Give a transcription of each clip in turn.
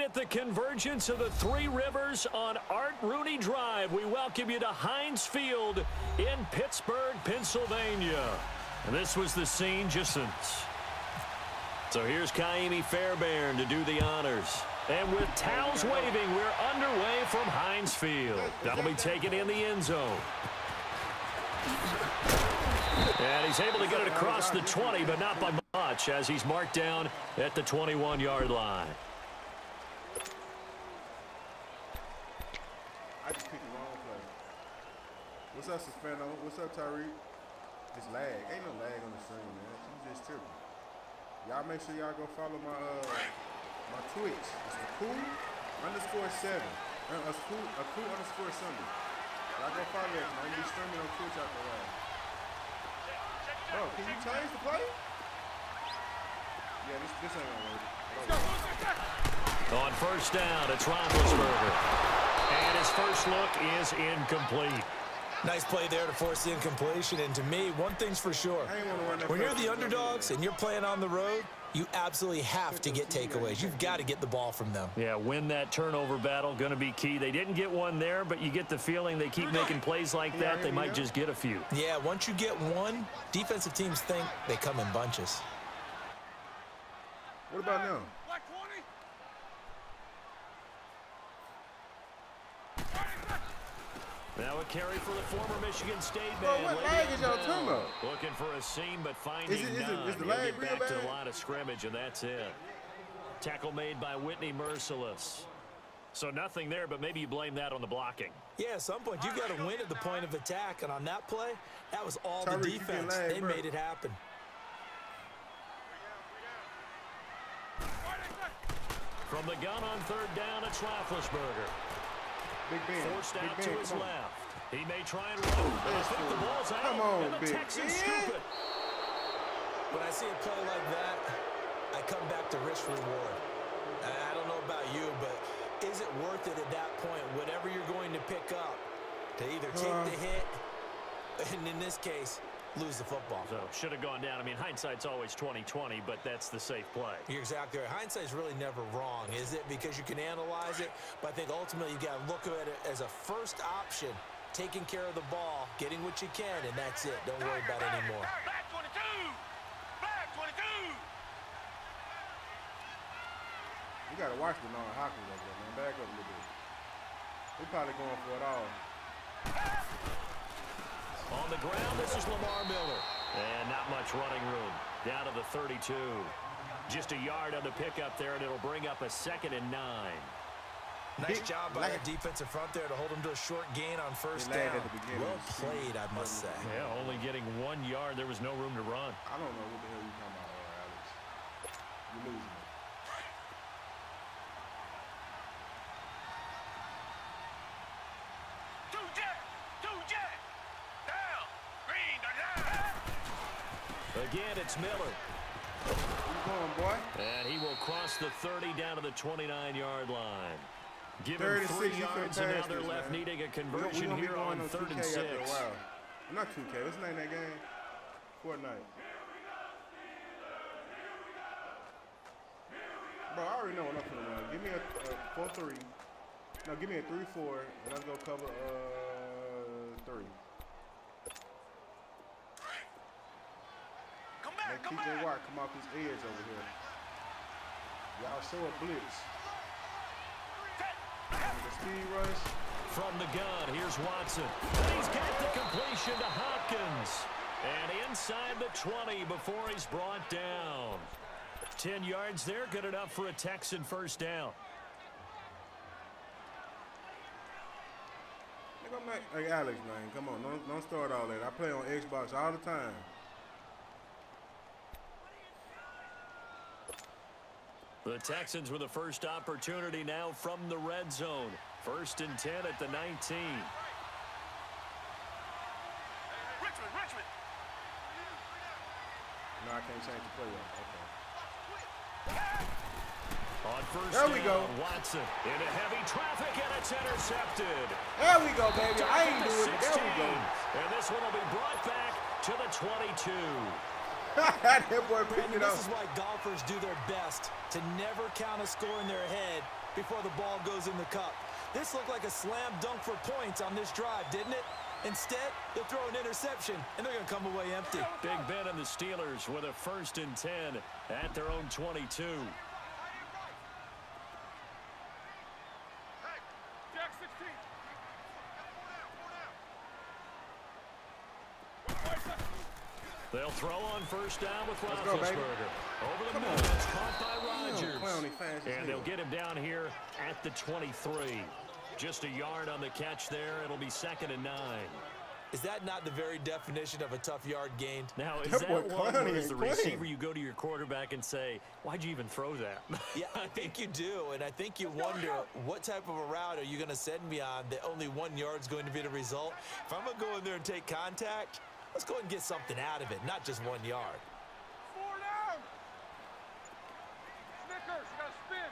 at the convergence of the Three Rivers on Art Rooney Drive. We welcome you to Heinz Field in Pittsburgh, Pennsylvania. And this was the scene just since. So here's Kaimi Fairbairn to do the honors. And with towels waving, we're underway from Heinz Field. That'll be taken in the end zone. And he's able to get it across the 20, but not by much, as he's marked down at the 21-yard line. I just picked the wrong play. What's up, Sospano? What's up, Tyreek? It's lag. Ain't no lag on the stream, man. You just tripping. Y'all make sure y'all go follow my Twitch. It's the cool_7. A cool_Sunday. Y'all go follow that. I'm gonna be streaming on Twitch after a while. Bro, can you change the play? Yeah, this ain't gonna work. On first down, it's Roethlisberger. And his first look is incomplete. Nice play there to force the incompletion. And to me, one thing's for sure. When you're the underdogs and you're playing on the road, you absolutely have to get takeaways. You've got to get the ball from them. Yeah, win that turnover battle, going to be key. They didn't get one there, but you get the feeling they keep making plays like that, they might just get a few. Yeah, once you get one, defensive teams think they come in bunches. What about now? Now a carry for the former Michigan State man. man. What lag is y'all talking about? Looking for a seam, but finding none. Is the lag He'll get real back bad? to the line of scrimmage, and that's it. Tackle made by Whitney Merciless. So nothing there, but maybe you blame that on the blocking. Yeah, at some point, you've got to win at the point of attack, and on that play, that was all Tyreek, the defense. They made it happen. From the gun on third down, it's Roethlisberger. Big Ben. Forced out Big to Ben, his come on. left. He may try and run, but I think the ball's out. Come on, and the Big Texans Ben. scoop it. When I see a play like that, I come back to risk reward. I don't know about you, but is it worth it at that point, whatever you're going to pick up, to either take the hit, and in this case, lose the football? So should have gone down. I mean, hindsight's always 20/20, but that's the safe play. You're exactly right. Hindsight's really never wrong, is it? Because you can analyze it, but I think ultimately you got to look at it as a first option, taking care of the ball, getting what you can, and that's it. Don't worry about it anymore. Back 22! Back 22! You gotta watch the non-hockey like that, man. Back up a little bit. We're probably going for it all. On the ground, this is Lamar Miller. And not much running room. Down to the 32. Just a yard on the pickup there, and it'll bring up a 2nd and 9. Nice job by the defensive front there to hold him to a short gain on first down. Well played, I must say. Yeah, only getting 1 yard. There was no room to run. I don't know what the hell you're talking about, Alex. You're losing it. Again, it's Miller. Where you going, boy? And he will cross the 30 down to the 29-yard line. Give him 3 yards, and now they're left needing a conversion here on 3rd and 6. Not 2K. What's the name of that game? Fortnite. Bro, I already know what I'm finna run. Give me a 4-3. No, give me a 3-4, and let's go cover 3. Make TJ Watt come off his edge over here. Y'all show a blitz. The speed rush. From the gun, here's Watson. He's got the completion to Hopkins. And inside the 20 before he's brought down. 10 yards there, good enough for a Texan first down. Hey, Alex, man, come on. Don't start all that. I play on Xbox all the time. The Texans with the first opportunity now from the red zone. 1st and 10 at the 19. Richmond. No, I can't change the play up. Okay. On first there we down, go. Watson into heavy traffic, and it's intercepted. There we go, baby. I ain't doing it. There we go. And this one will be brought back to the 22. That boy picked it up. This is why golfers do their best to never count a score in their head before the ball goes in the cup. This looked like a slam dunk for points on this drive, didn't it? Instead, they'll throw an interception, and they're going to come away empty. Big Ben and the Steelers with a 1st and 10 at their own 22. They'll throw on 1st down with Roethlisberger. Over the middle, it's caught by Rodgers. And they'll get him down here at the 23. Just a yard on the catch there. It'll be 2nd and 9. Is that not the very definition of a tough yard gained? Now, is that one where as the receiver you go to your quarterback and say, why'd you even throw that? Yeah, I think you do, and I think you wonder what type of a route are you going to send me on that only 1 yard's going to be the result? If I'm going to go in there and take contact, let's go ahead and get something out of it, not just 1 yard. 4 down. Snickers, you got to spin.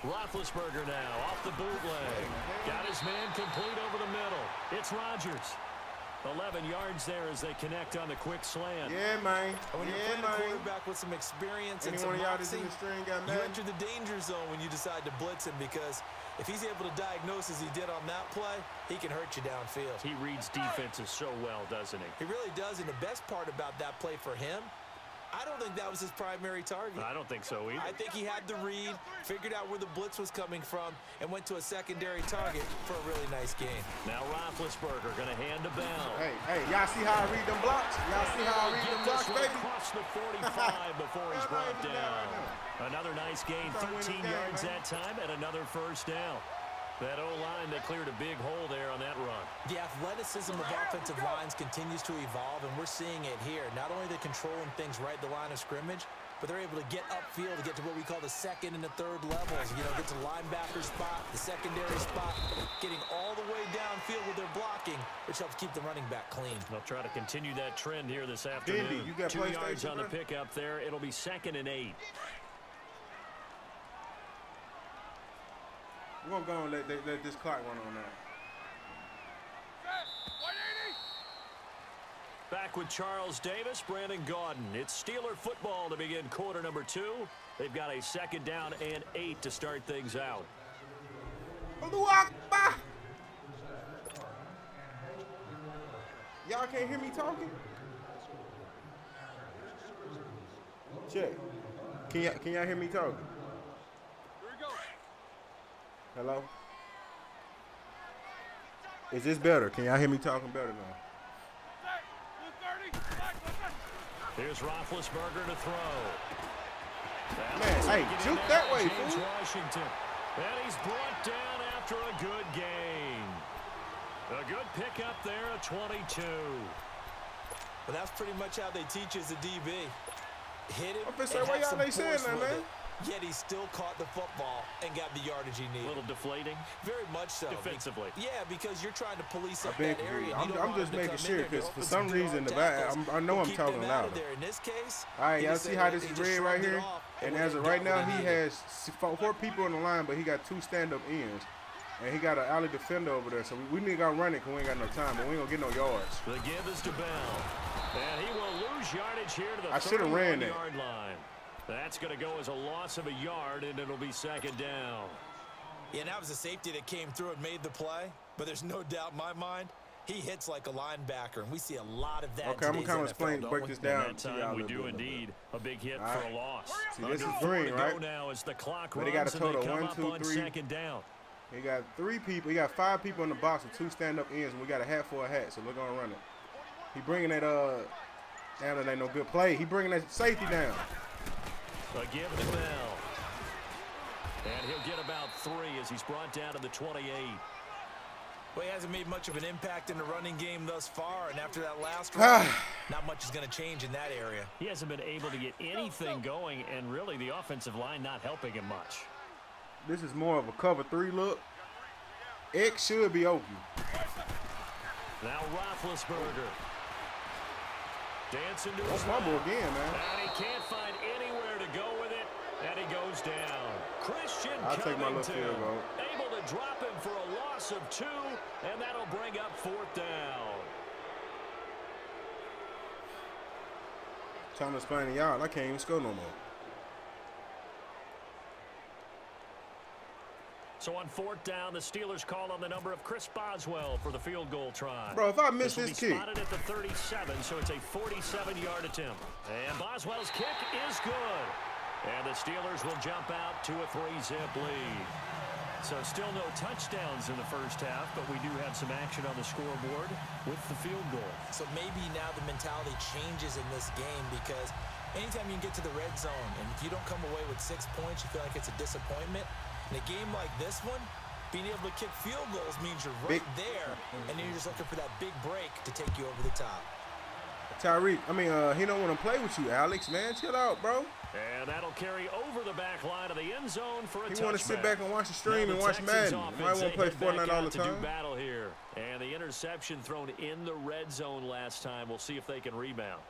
Roethlisberger now off the bootleg. Got his man complete over the middle. It's Rodgers. 11 yards there as they connect on the quick slant. Yeah, man. When you're playing a quarterback with some experience and some moxie, you enter the danger zone when you decide to blitz him, because if he's able to diagnose as he did on that play, he can hurt you downfield. He reads defenses so well, doesn't he? He really does, and the best part about that play for him, I don't think that was his primary target. I don't think so either. I think he had the read, figured out where the blitz was coming from, and went to a secondary target for a really nice game. Now Roethlisberger going to hand the bell. Hey, y'all see how I read them blocks? Y'all see how I read them blocks, baby? Across the 45 before he's brought down. Another nice gain, 13 yards that time, and another 1st down. That O-line, they cleared a big hole there on that run. The athleticism of offensive lines continues to evolve, and we're seeing it here. Not only are they controlling things right at the line of scrimmage, but they're able to get upfield to get to what we call the 2nd and the 3rd levels. You know, get to linebacker spot, the secondary spot, getting all the way downfield with their blocking, which helps keep the running back clean. They'll try to continue that trend here this afternoon. You got 2 yards on the pickup there. It'll be 2nd and 8. We're going to go and let this clock run on that. Back with Charles Davis, Brandon Gaudin. It's Steeler football to begin quarter number 2. They've got a 2nd down and 8 to start things out. Y'all can't hear me talking? Check. Can y'all hear me talking? Hello? Is this better? Can y'all hear me talking better now? Here's Roethlisberger to throw. Man, hey, juke that way, James fool. Washington. And he's brought down after a good gain. A good pickup there at 22. But that's pretty much how they teach as a DB. Hit him. Why y'all ain't saying that, man? Yet he still caught the football and got the yardage he needed. A little deflating. Very much so. Defensively. Yeah, because you're trying to police up that area. I'm just making sure, because for some reason, I know I'm talking louder. In this case, all right, y'all see how this is red right here? And as of right now, he has 4 people on the line, but he got 2 stand-up ends. And he got an alley defender over there, so we need to go run it because we ain't got no time, but we ain't going to get no yards. The give is to Bell. And he will lose yardage here to the 31-yard line. That's going to go as a loss of a yard, and it'll be 2nd down. Yeah, and that was a safety that came through and made the play, but there's no doubt in my mind, he hits like a linebacker, and we see a lot of that. Okay, I'm going to explain, break this down. That time we do indeed a big hit for a loss. See, this is green, right? Now as the clock but they got a total of 1, 2, 3. 2nd down. He got 3 people. He got 5 people in the box with 2 stand-up ends, and we got a hat for a hat, so we're going to run it. He bringing that, damn, that ain't no good play. He bringing that safety down. A give to Bell. And he'll get about 3 as he's brought down to the 28. Well, he hasn't made much of an impact in the running game thus far, and after that last run, not much is going to change in that area. He hasn't been able to get anything going, and really the offensive line not helping him much. This is more of a cover 3 look. X should be open. Now Roethlisberger. Dancing to his fumble again, man. And he can't find anywhere to go with it, and he goes down. Christian I'll take my little field goal. Able to drop him for a loss of 2, and that'll bring up 4th down. Time to explain to y'all, I can't even score no more. So on 4th down, the Steelers call on the number of Chris Boswell for the field goal try. Bro, if I miss this will be kick. Spotted at the 37, so it's a 47-yard attempt. And Boswell's kick is good. And the Steelers will jump out to a 3-zip lead. So still no touchdowns in the first half, but we do have some action on the scoreboard with the field goal. So maybe now the mentality changes in this game because anytime you can get to the red zone, and if you don't come away with 6 points, you feel like it's a disappointment. In a game like this one, being able to kick field goals means you're right there, and then you're just looking for that big break to take you over the top. Tyreek, he don't want to play with you, Alex, man. Chill out, bro. And that'll carry over the back line of the end zone for a touchback. He want to sit back and watch the stream and watch Madden. He might want to play Fortnite all the time. To do battle here. And the interception thrown in the red zone last time. We'll see if they can rebound.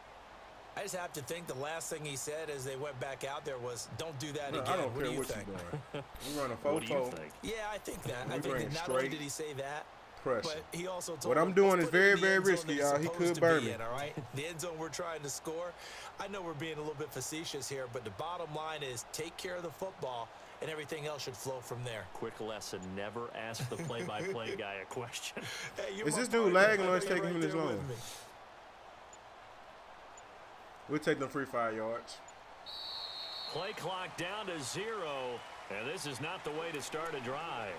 I just have to think the last thing he said as they went back out there was, don't do that again. I don't what care do you what think? you're doing. We run a 4-4. What do you think? Yeah, I think that. We I think ran that not straight only did he say that, pressure. but he also told What I'm doing is very, very risky, y'all. He could burn me. All right? The end zone we're trying to score. I know we're being a little bit facetious here, but the bottom line is take care of the football, and everything else should flow from there. Quick lesson, never ask the play-by-play guy a question. Hey, is this dude lagging or is taking him this long? We'll take them free 5 yards. Play clock down to 0, and this is not the way to start a drive.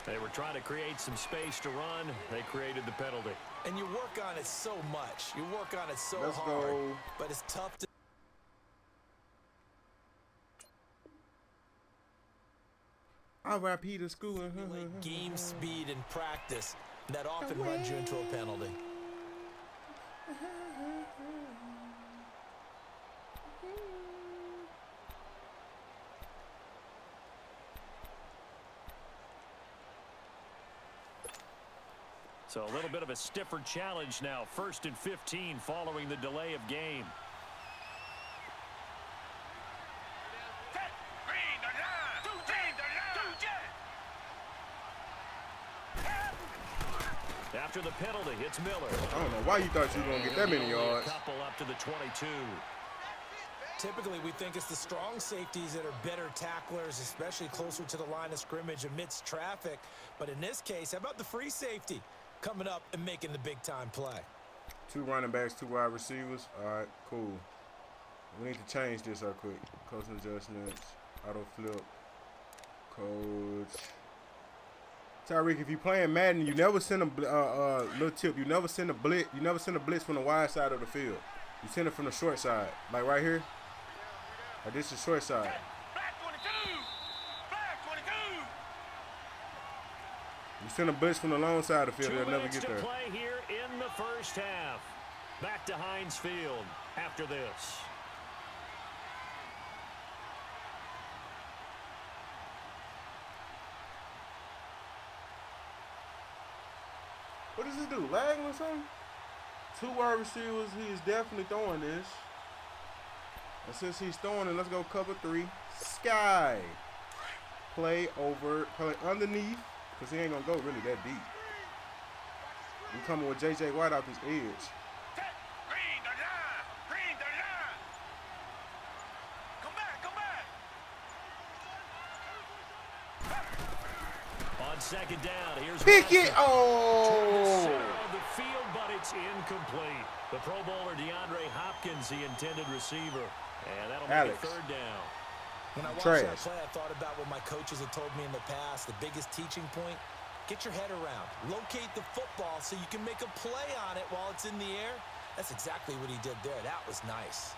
They were trying to create some space to run. They created the penalty. And you work on it so much. You work on it so Let's hard. go. But it's tough to... RIP to school. Game speed and practice. That often runs you into a penalty. So a little bit of a stiffer challenge now. 1st and 15 following the delay of game. After the penalty, it's Miller. I don't know why you thought you were going to get that many yards. A couple up to the 22. Typically, we think it's the strong safeties that are better tacklers, especially closer to the line of scrimmage amidst traffic. But in this case, how about the free safety coming up and making the big-time play? 2 running backs, 2 wide receivers. All right, cool. We need to change this up quick. Coach adjustments, auto flip, coach. Tyreek, if you playing Madden, you never send a little tip. You never send a blitz. You never send a blitz from the wide side of the field. You send it from the short side, like right here. Like this is short side. You send a blitz from the long side of the field, they'll never get there. 2 minutes to play here in the first half. Back to Heinz Field after this. What does this do? Lagging or something? 2 wide receivers. He is definitely throwing this. And since he's throwing it, let's go cover 3. Sky. Play underneath. Because he ain't going to go really that deep. We coming with J.J. White off his edge. On 2nd down, here's Pick it! Oh! Of the field, but it's incomplete. The Pro Bowler DeAndre Hopkins, the intended receiver. And that'll make it 3rd down. When I watched that play, I thought about what my coaches had told me in the past. The biggest teaching point, get your head around. Locate the football so you can make a play on it while it's in the air. That's exactly what he did there. That was nice.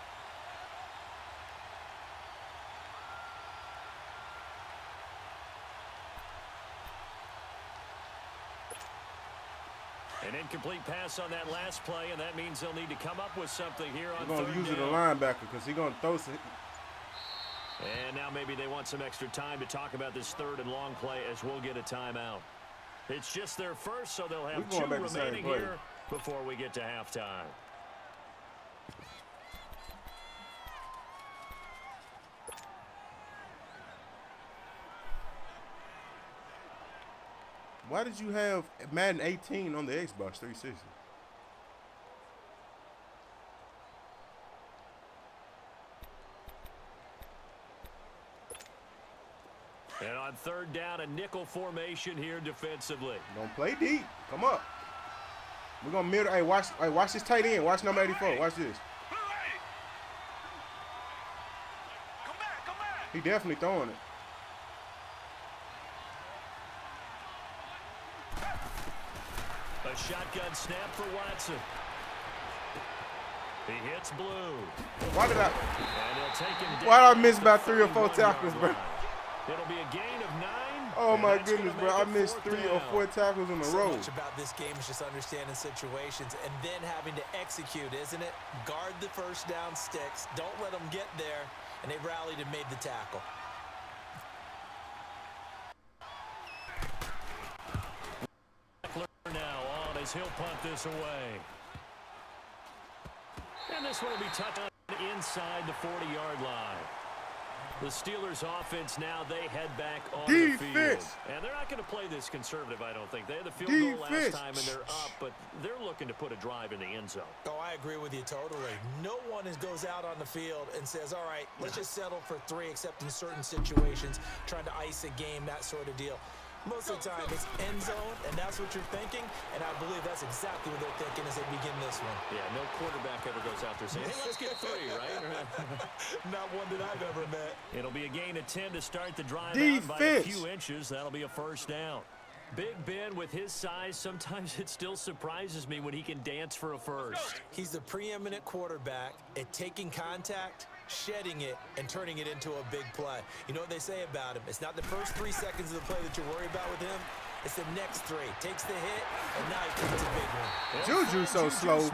An incomplete pass on that last play, and that means they'll need to come up with something here on 3rd down. We're going to use it a linebacker because he's going to throw some. And now maybe they want some extra time to talk about this 3rd and long play as we'll get a timeout. It's just their first, so they'll have 2 remaining here before we get to halftime. Why did you have Madden 18 on the Xbox 360? And on third down, a nickel formation here defensively. Don't play deep. Come up. We're gonna middle. Hey, watch this tight end. Watch number 84. Watch this. He definitely throwing it. A shotgun snap for Watson. He hits blue. Why did I? And he'll take him down. Why did I miss about 3 or 4 tackles, bro? It'll be a gain of 9. Oh my goodness, bro! I missed 3 or 4 tackles in a row. So much about this game is just understanding situations and then having to execute, isn't it? Guard the first down sticks. Don't let them get there. And they rallied and made the tackle. Now on as he'll punt this away. And this one will be touched inside the 40-yard line. The Steelers offense now, they head back on the field. And they're not going to play this conservative, I don't think. They had the field goal last time, and they're up, but they're looking to put a drive in the end zone. Oh, I agree with you totally. No one goes out on the field and says, all right, let's just settle for 3, except in certain situations, trying to ice a game, that sort of deal. Most of the time, it's end zone, and that's what you're thinking, and I believe that's exactly what they're thinking as they begin this one. Yeah, no quarterback ever goes out there saying, hey, let's get 3, right? Not one that I've ever met. It'll be a gain of 10 to start the drive out by a few inches. That'll be a first down. Big Ben, with his size, sometimes it still surprises me when he can dance for a first. He's the preeminent quarterback at taking contact, shedding it, and turning it into a big play. You know what they say about him? It's not the first 3 seconds of the play that you're worried about with him. It's the next 3. Takes the hit, and now he takes a big one. Juju's so slow.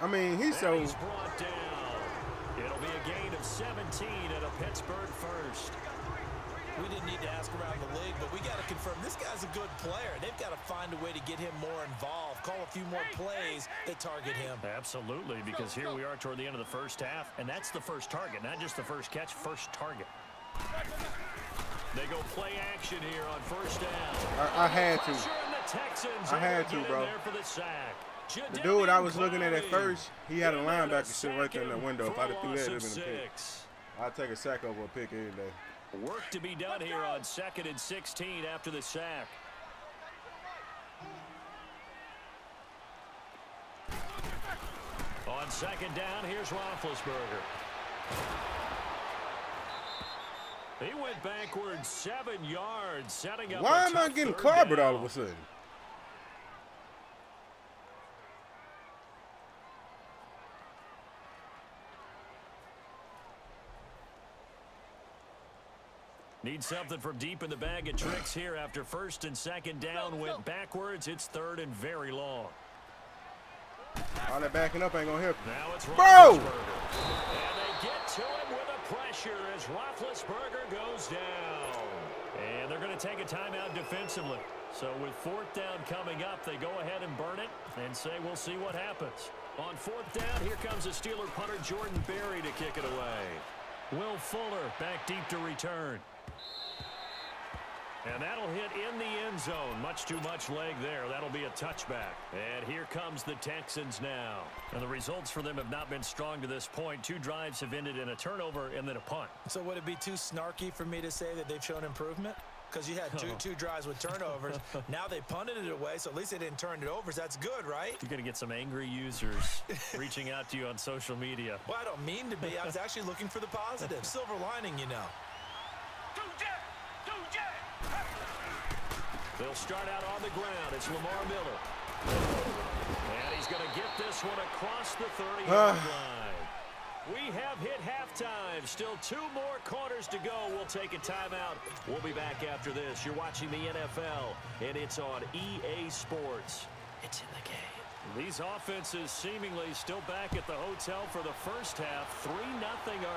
I mean, he's so... He's brought down. It'll be a gain of 17 at a Pittsburgh first. We didn't need to ask around the league, but we got to confirm this guy's a good player. They've got to find a way to get him more involved, call a few more plays that target him. Absolutely, because here we are toward the end of the first half, and that's the first target, not just the first catch, first target. They go play action here on first down. I had to. I had to, bro. The dude I was looking at first, he had a linebacker sit right there in the window. If I'd have threw that, it would have been a pick. I'd take a sack over a pick any day. Work to be done here on 2nd and 16 after the sack. On 2nd down, here's Roethlisberger. He went backwards 7 yards, setting up. Why am I getting clobbered all of a sudden? Need something from deep in the bag of tricks here after 1st and 2nd down went backwards. It's 3rd and very long. All that backing up ain't gonna help you. Now it's Bro! And they get to him with a pressure as Roethlisberger goes down. And they're going to take a timeout defensively. So with 4th down coming up, they go ahead and burn it and say we'll see what happens. On 4th down, here comes a Steeler punter, Jordan Berry, to kick it away. Will Fuller back deep to return. And that'll hit in the end zone. Much too much leg there. That'll be a touchback. And here comes the Texans now. And the results for them have not been strong to this point. 2 drives have ended in a turnover and then a punt. So would it be too snarky for me to say that they've shown improvement? Because you had two drives with turnovers. Now they punted it away, so at least they didn't turn it over. So that's good, right? You're going to get some angry users reaching out to you on social media. Well, I don't mean to be. I was actually looking for the positive. Silver lining, you know. They'll start out on the ground. It's Lamar Miller. And he's going to get this one across the 30-yard line. We have hit halftime. Still 2 more quarters to go. We'll take a timeout. We'll be back after this. You're watching the NFL, and it's on EA Sports. It's in the game. These offenses seemingly still back at the hotel for the first half. 3-0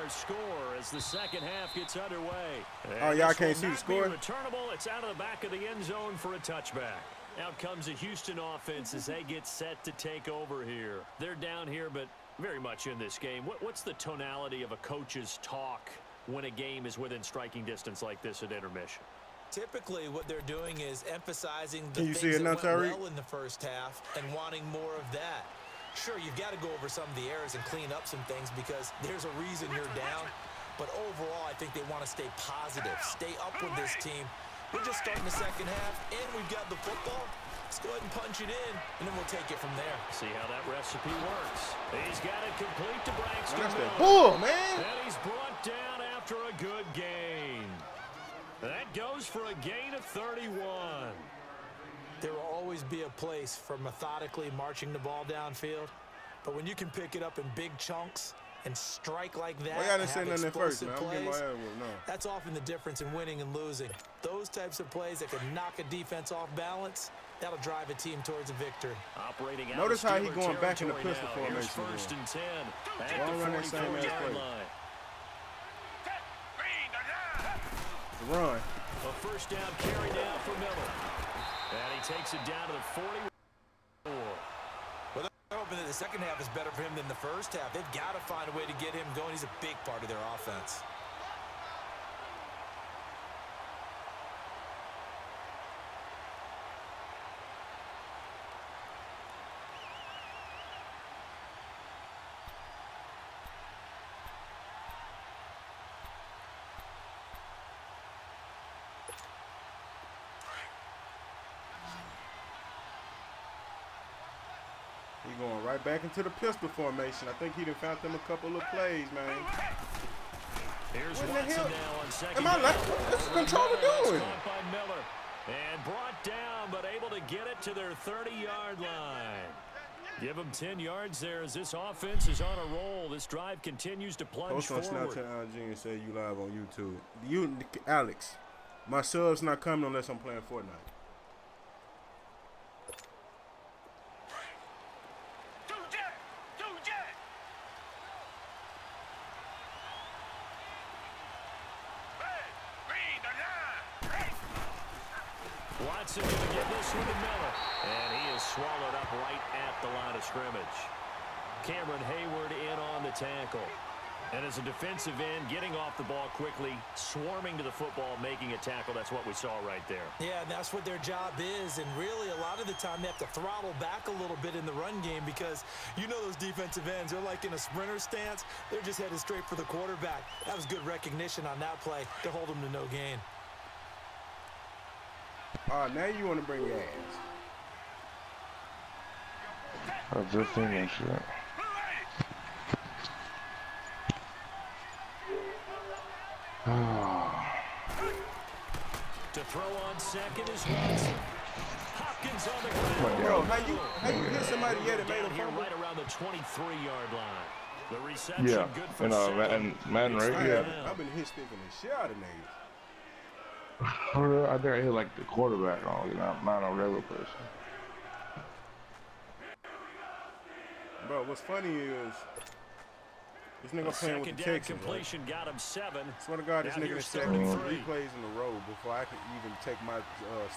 our score as the second half gets underway. Oh, y'all can't see the score? Returnable. It's out of the back of the end zone for a touchback. Out comes the Houston offense as they get set to take over here. They're down here, but very much in this game. What's the tonality of a coach's talk when a game is within striking distance like this at intermission? Typically, what they're doing is emphasizing the things that went well in the first half and wanting more of that. Sure, you've got to go over some of the errors and clean up some things because there's a reason you're down. But overall, I think they want to stay positive, stay up with this team. We're just starting the second half, and we've got the football. Let's go ahead and punch it in, and then we'll take it from there. See how that recipe works. He's got it complete to Braxton That's that Miller. bull, man. And he's brought down after a good gain. That goes for a gain of 31. There will always be a place for methodically marching the ball downfield, but when you can pick it up in big chunks and strike like that, Why y'all didn't say nothing at first, man? I'm getting my plays, ass whooped now. that's often the difference in winning and losing. Those types of plays that can knock a defense off balance, that'll drive a team towards a victory. Operating out Notice how he Steeler going back in the territory pistol now. Here's formation. first and 10 at Why the run that same ass 44-yard play? line. The run. A first down carry down for Miller. And he takes it down to the 44. Well, they're hoping that the second half is better for him than the first half. They've got to find a way to get him going. He's a big part of their offense. He going right back into the pistol formation. I think he done found them a couple of plays, man. Here's What in the Watson hell? now on second Am I down. like, what's the controller That's doing? caught by Miller. And brought down, but able to get it to their 30-yard line. Give them 10 yards there as this offense is on a roll. This drive continues to plunge Post on forward. Snapchat, IG, and say you live on YouTube. You, Alex, my sub's not coming unless I'm playing Fortnite. Watson going to get this one to Miller. And he is swallowed up right at the line of scrimmage. Cameron Hayward in on the tackle. And as a defensive end, getting off the ball quickly, swarming to the football, making a tackle. That's what we saw right there. Yeah, and that's what their job is. And really, a lot of the time, they have to throttle back a little bit in the run game because you know those defensive ends, they're like in a sprinter stance. They're just headed straight for the quarterback. That was good recognition on that play to hold them to no gain. Now you want to bring your ass. I just seen that shit. To throw on second is Watson. Hopkins on the ground. Bro, how you hit somebody yet and made Down a here fumble? right around the 23-yard line. The reception Yeah, good for and seven. Madden, right? Yeah. I've been hit sticking the shit out of niggas. I think I hit like the quarterback on, not a regular person. Bro, what's funny is this nigga playing with Second the down Texans. Right? completion got him 7. Swear to God, this Now nigga here's said third and 3 3. plays in a row before I could even take my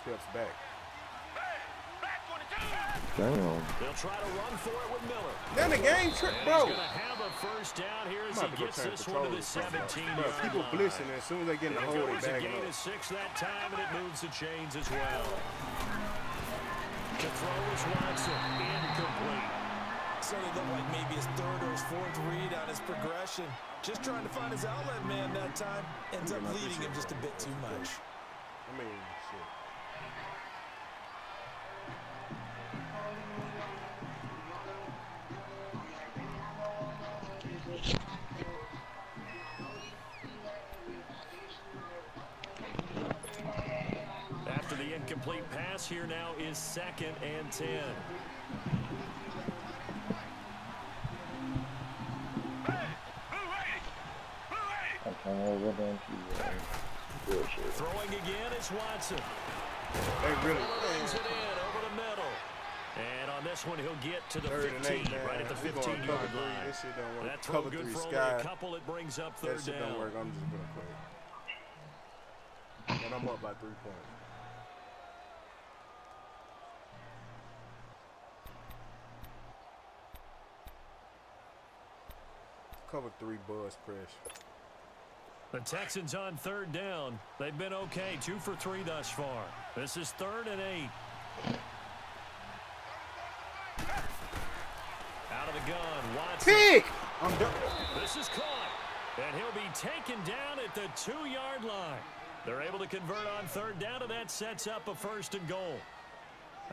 steps back. Damn. They'll try to run for it with Miller. Then the game trick, And bro. he's going to have a first down here as I'm he about to go gets turn this one to the controllers. 17-yard Bro, people line. blitzing, and as soon as they get in the hole, It they goes a bagging gain up. of 6 that time, and it moves the chains as well. To throw is Watson. Incomplete. So they look like maybe his third or his fourth read on his progression. Just trying to find his outlet man that time. Ends up leading him just a bit too much. I mean, shit. After the incomplete pass, here now is 2nd and 10. I can't remember what damn bullshit. Throwing again is Watson. They really. Brings it in over the middle. And on this one, he'll get to the 15, right at the 15-yard line. This shit don't work. That throw Cover good 3 for only sky. a couple. It brings up That 3rd shit don't down. work. I'm just gonna quit. And I'm up by 3 points. Cover 3 buzz pressure. The Texans on 3rd down. They've been okay, 2 for 3 thus far. This is 3rd and 8. Out of the gun, Watson. Pick! I'm done. This is caught. And he'll be taken down at the 2-yard line. They're able to convert on third down, and that sets up a 1st and goal.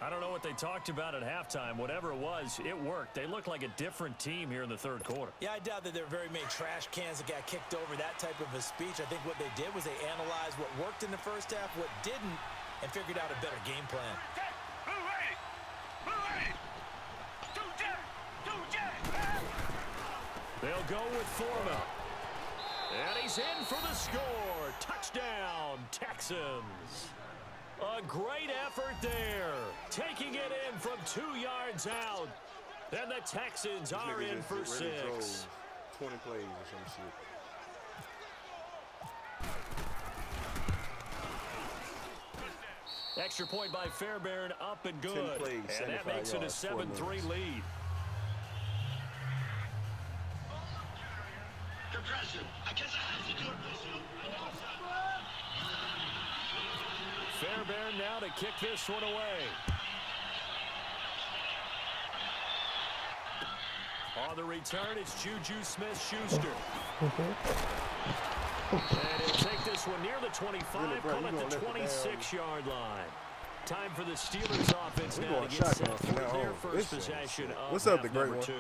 I don't know what they talked about at halftime. Whatever it was, it worked. They look like a different team here in the 3rd quarter. Yeah, I doubt that there are very many trash cans that got kicked over, that type of a speech. I think what they did was they analyzed what worked in the first half, what didn't, and figured out a better game plan. They'll go with Foreman. And he's in for the score. Touchdown, Texans. A great effort there. Taking it in from 2 yards out. And the Texans are in for 6. 20 plays or some shit. Extra point by Fairbairn, up and good. 10 plays, and that makes it a 7-3 lead. Compression. I guess I have to do it myself. Fairbairn now to kick this one away. On the return, it's Juju Smith-Schuster. And he'll take this one near the 25, call it the 26-yard line. Time for the Steelers offense now to get set for their first possession of What's up, the half great number one? 2.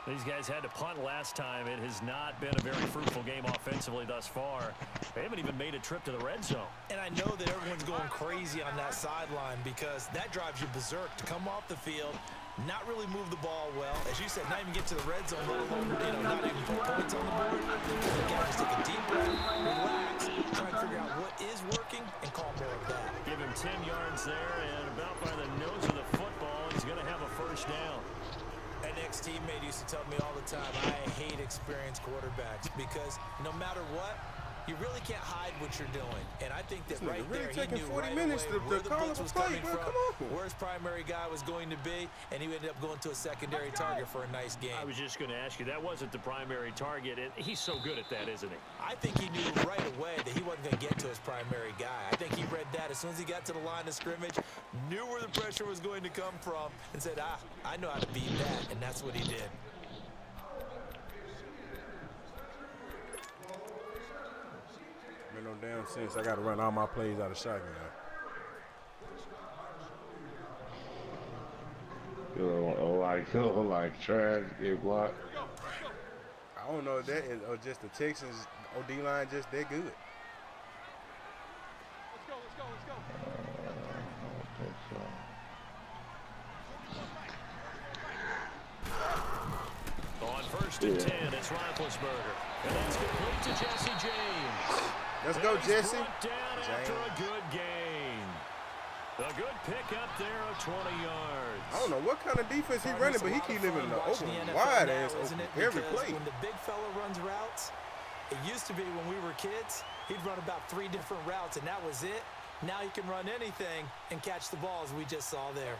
These guys had to punt last time. It has not been a very fruitful game offensively thus far. They haven't even made a trip to the red zone. And I know that everyone's going crazy on that sideline because that drives you berserk to come off the field, not really move the ball well. As you said, not even get to the red zone, let alone, not even put points on the board. You got to just take a deep breath, relax, try and figure out what is working, and call more of that. Give him 10 yards there, and about by the nose of the football, he's going to have a 1st down. An ex-teammate used to tell me all the time, I hate experienced quarterbacks because no matter what, you really can't hide what you're doing. And I think that right really there, he taking knew 40 right minutes away to where the call blitz up a was play, coming bro. from, Come on. where his primary guy was going to be, and he ended up going to a secondary target for a nice game. I was just going to ask you, that wasn't the primary target, and he's so good at that, isn't he? I think he knew right away that he wasn't going to get to his primary guy. I think he read that as soon as he got to the line of scrimmage, knew where the pressure was going to come from, and said, I know how to beat that, and that's what he did. No damn sense. I got to run all my plays out of shotgun. Like trash, get blocked. I don't know if that is or just the Texans OD line just that good. On 1st and 10, it's Roethlisberger. And that's complete to Jesse James. Let's go, Jesse. Down after a good gain. A good pick up there of 20 yards. I don't know what kind of defense he running, but he keep living the open, wide ass open every play. When the big fella runs routes, it used to be when we were kids, he'd run about 3 different routes, and that was it. Now he can run anything and catch the ball, as we just saw there.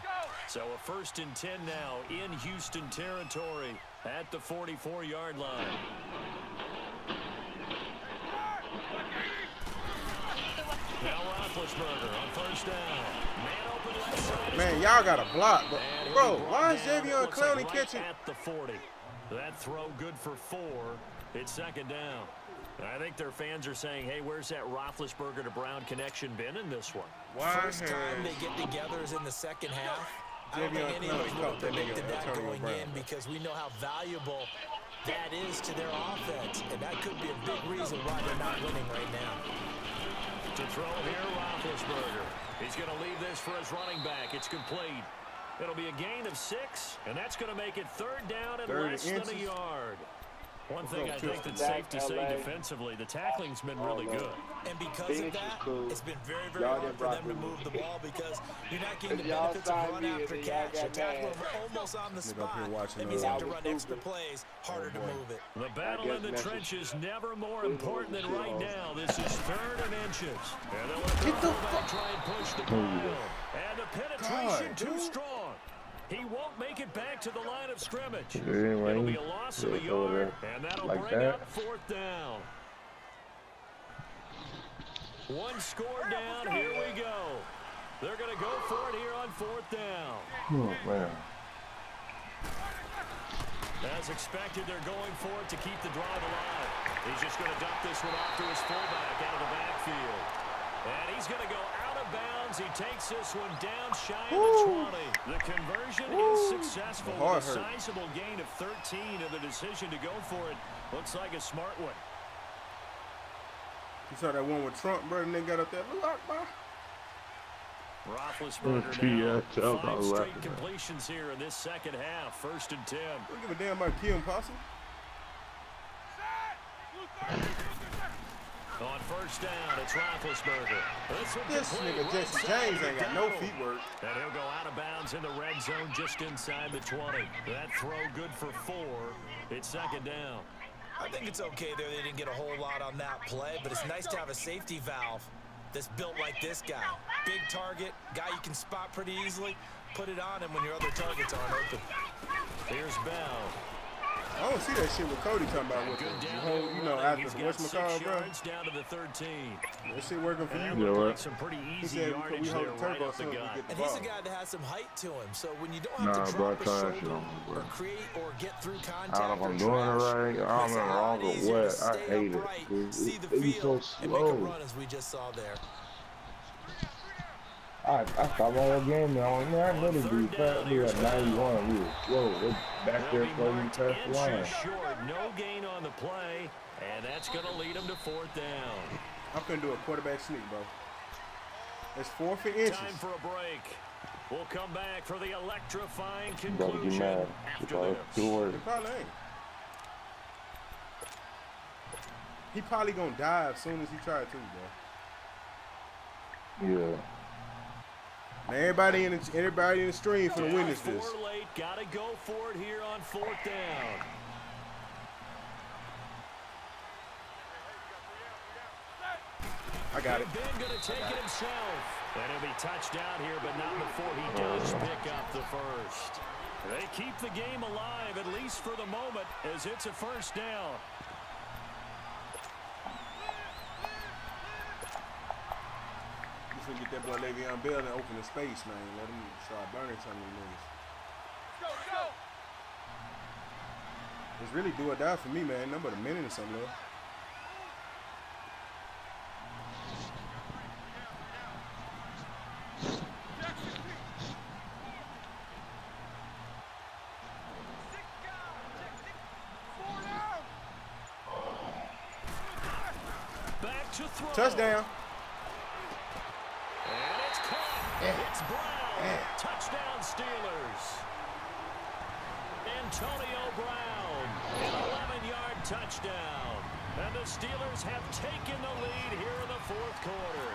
So a 1st and 10 now in Houston territory at the 44-yard line. Now Roethlisberger on 1st down. Man open left side. Man, y'all got a block, bro. Why is Javion Clowney like catching? At the 40. That throw good for 4. It's 2nd down. I think their fans are saying, hey, where's that Roethlisberger to Brown connection been in this one? First time they get together is in the 2nd half. I don't think any of us would have predicted that going in because we know how valuable that is to their offense. And that could be a big reason why they're not winning right now. To throw here, Roethlisberger. He's going to leave this for his running back. It's complete. It'll be a gain of 6, and that's going to make it 3rd down and less than a yard. One thing I think that's safe to say defensively, the tackling's been really good. And because of that, it's been very, very hard for them to move the ball because you're not getting the benefits of run after catch. You tackle him almost on the spot. That means you have to run extra plays, harder to move it. The battle in the trenches never more important than right now. This is 3rd and inches. And they'll let the fullback try and push the ball. And the penetration too strong. He won't make it back to the line of scrimmage. It'll be a loss of a yard, and that'll bring up 4th down. 1 score down, here we go. They're going to go for it here on 4th down. Oh, man. As expected, they're going for it to keep the drive alive. He's just going to dump this one off to his fullback out of the backfield. And he's going to go out of bounds. He takes this one down shy of the 20. The conversion is successful with a sizable gain of 13, and the decision to go for it looks like a smart one. You saw that one with Trump, bro, and they got up there. Look, bro. Roethlisberger now. 5 straight completions here in this second half. 1st and 10. Don't give a damn about Kim Possum. On 1st down, it's Roethlisberger. This nigga Jesse James ain't got no feet work. And he'll go out of bounds in the red zone just inside the 20. That throw good for 4. It's 2nd down. I think it's okay there. They didn't get a whole lot on that play, but it's nice to have a safety valve that's built like this guy. Big target, guy you can spot pretty easily. Put it on him when your other targets aren't open. Here's Bell. I don't see that shit with Cody talking about with the whole, you know, after what's McCall, bro. Down to the 13. That shit working for you. You know what? Some pretty easy yardage there right up the gut. And he's a guy that has some height to him, so when you don't have to drop a shoulder or create or get through contact, I don't know if I'm doing it right. I don't know wrong or what. I hate it. See the field so and make a run as we just saw there. I stopped all game and I went, man, I know this dude fat. We had 91. We were slow. They back there floating past the line. Short, no gain on the play, and that's going to lead him to 4th down. I'm going to do a quarterback sneak, bro. It's 4th and inches. Time for a break. We'll come back for the electrifying You gotta conclusion be mad. after this. He probably ain't. He probably going to die as soon as he tried to, bro. Yeah. Now everybody in the stream for the witness this. Late, gotta go for it here on 4th down. I got it. Ben gonna take it himself, and he'll be touchdown here, but not before he does pick up the first. They keep the game alive, at least for the moment, as it's a 1st down. Get that boy Le'Veon Bell and open the space, man. Let him start burning some of these niggas. Go, go. It's really do or die for me, man. Nothing but a minute or something, though. Back to throw. Touchdown. It's Brown. Touchdown Steelers. Antonio Brown. An 11-yard touchdown. And the Steelers have taken the lead here in the 4th quarter.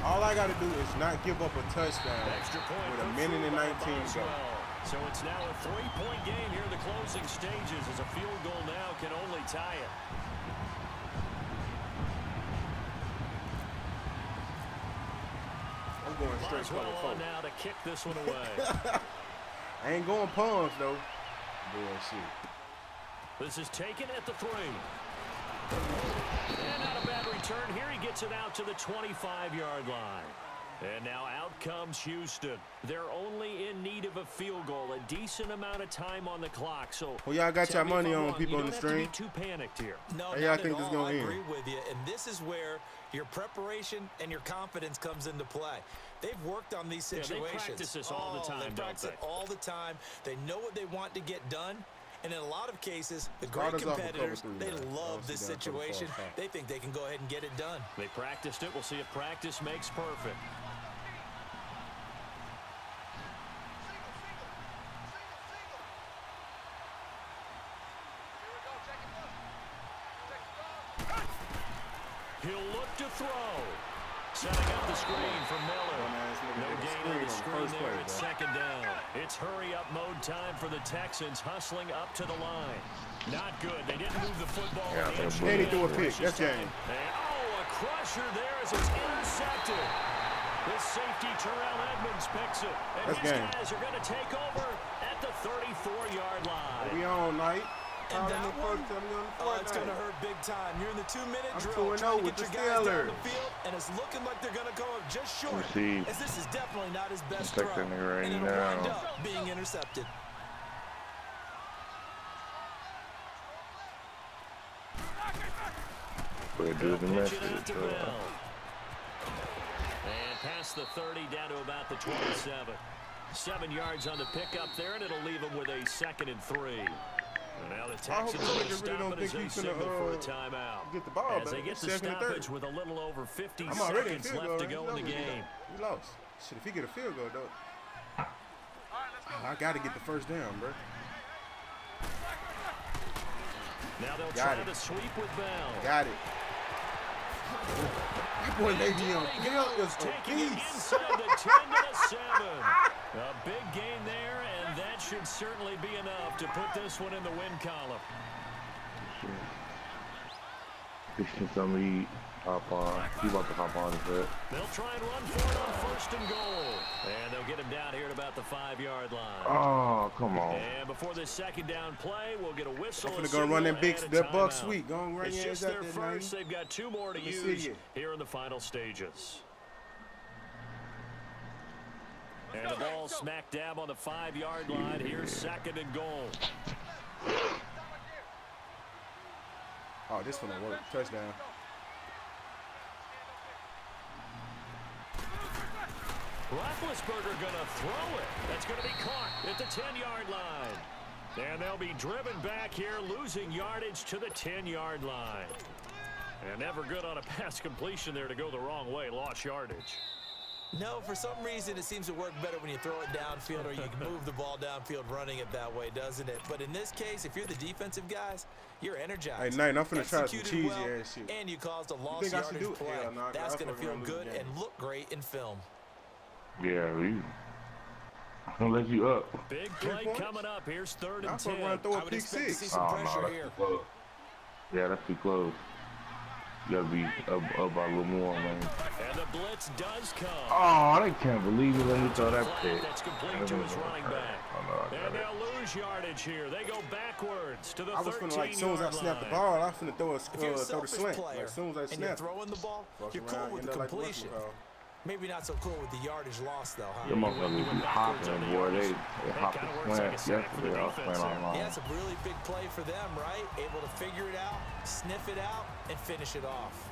All I got to do is not give up a touchdown Extra point with a minute and 19 to go. So it's now a 3-point game here in the closing stages, as a field goal now can only tie it. Going straight for the phone now to kick this one away. I ain't going palms though. Bullshit. This is taken at the 3. And not a bad return here. He gets it out to the 25-yard line. And now out comes Houston. They're only in need of a field goal, a decent amount of time on the clock. So, well, y'all got your money on people on the stream. You don't have to be too panicked here. No, hey, I think this is going to end. I agree with you, and this is where your preparation and your confidence comes into play. They've worked on these situations. They practice this all the time, They practice it all the time. They know what they want to get done. And in a lot of cases, the great competitors, they love this situation. They think they can go ahead and get it done. They practiced it. We'll see if practice makes perfect. He'll look to throw. Setting up the screen for Miller. No gain on the screen there. It's 2nd down. It's hurry-up mode time for the Texans, hustling up to the line. Not good. They didn't move the football. And he threw a pick. That's game. Oh, a crusher there as it's intercepted. This safety, Terrell Edmonds, picks it. And That's these game. guys are going to take over at the 34-yard line. We on, Knight. And Calling that the one, first time you on the it's going to hurt big time. You're in the 2-minute I'm drill 2-0 trying to with get your the guys down Steelers. the field, and it's looking like they're going to come up just short. Receive. As this is definitely not his best Check throw, that nigga right and it'll wind now. up being intercepted. We'll do the Pitch it out message. to Bell. And past the 30 down to about the 27. 7 yards on the pickup there, and it'll leave him with a 2nd and 3. And now the Texans I hope will stop don't it as think they he's signal gonna for a timeout. get the ball as they back. get the 2nd and 3rd. stoppage with a little over 50 I'm already in seconds field left goal. to go in the game. We lost. Shit, if he get a field goal, though. I got to get the first down, bro. Now they'll Got try it. to sweep with Bell. Got it. That boy Le'Veon Bell is a Taking it beast. inside the 10 to the 7. A big gain there, and that should certainly be enough to put this one in the win column. This shit something to hop on. He about to hop on his head. They'll try and run for it on 1st and goal. And they'll get him down here at about the 5-yard line. Oh, come on. And before this 2nd down play, we'll get a whistle. I'm a finna go run signal, that and a that buck timeout. sweep. Go and run It's your just ass their out there, first. They've got 2 more to Let me see use you. here in the final stages. And the ball smack dab on the 5-yard line. Here's 2nd and goal. Oh, this one will work. Touchdown. Roethlisberger gonna throw it. That's gonna be caught at the 10-yard line. And they'll be driven back here, losing yardage to the 10-yard line. And never good on a pass completion there to go the wrong way. Lost yardage. No, for some reason it seems to work better when you throw it downfield or you can move the ball downfield running it that way, doesn't it? But in this case, if you're the defensive guys, you're energized. Hey, Knight, I'm finna try some Executed cheesy well, ass shit. And you caused a You lost think I should yardage do it? play. Hell no, That's I going to fuck feel around, lose good the game. and look great in film. Yeah, we. I'll let you up. Big 3 play points? coming up. Here's 3rd I and fuck 10. around throw I a would pick expect to see 6. some Oh, pressure no, here. that's too close. Yeah, that's too close. You gotta be up by a little more, man. And the blitz does come. Oh, I can't believe you let me throw that Flag pick. that's complete to his running back. Oh, no, I And got it. they'll lose yardage here. They go backwards to the I was 13-yard finna, like, as soon as I snapped the line. ball, I was finna throw If you're a the selfish slant. player Like, as soon as I and you're snapped, throwing the ball, fuck you're around, cool with end the up like completion. whatchamacallit. Maybe not so cool with the yardage loss, though, huh? Them motherfuckers be hopping, boy. They hopped kinda the works like a slant sack for the yesterday. I was defense playing there. online. Yeah, it's a really big play for them, right? Able to figure it out, sniff it out, and finish it off.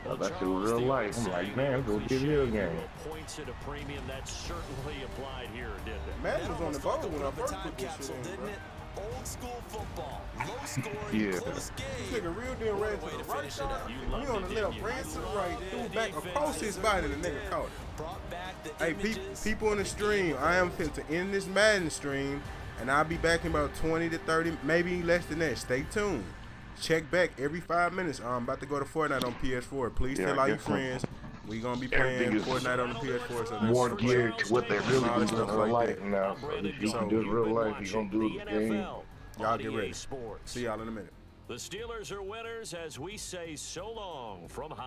That shit was real life. I'm like, man, go get real game. Points at a premium that certainly applied here, didn't it? Madden was on the boat when I Opened up a first time put this shit capsule, in, didn't bro. it? Old school football, low scoring, Yeah. close game. This nigga real deal ran to What a way the to right finish it side. up. You He loved on it, the didn't left, you? ran to the right, threw Yeah, back across his body, and the nigga caught it. Brought back the Hey, images. people in the stream, I am fit to end this Madden stream, and I'll be back in about 20 to 30, maybe less than that. Stay tuned. Check back every 5 minutes. I'm about to go to Fortnite on PS4. Please Yeah, tell I all your guess so. friends we gonna be playing Everything is Fortnite on the PS4. So More that's geared to what they really All do this in stuff real like life that. now. So if you can do it in real life, you gonna do it in the game. Y'all get ready. Sports. See y'all in a minute. The Steelers are winners as we say so long from high.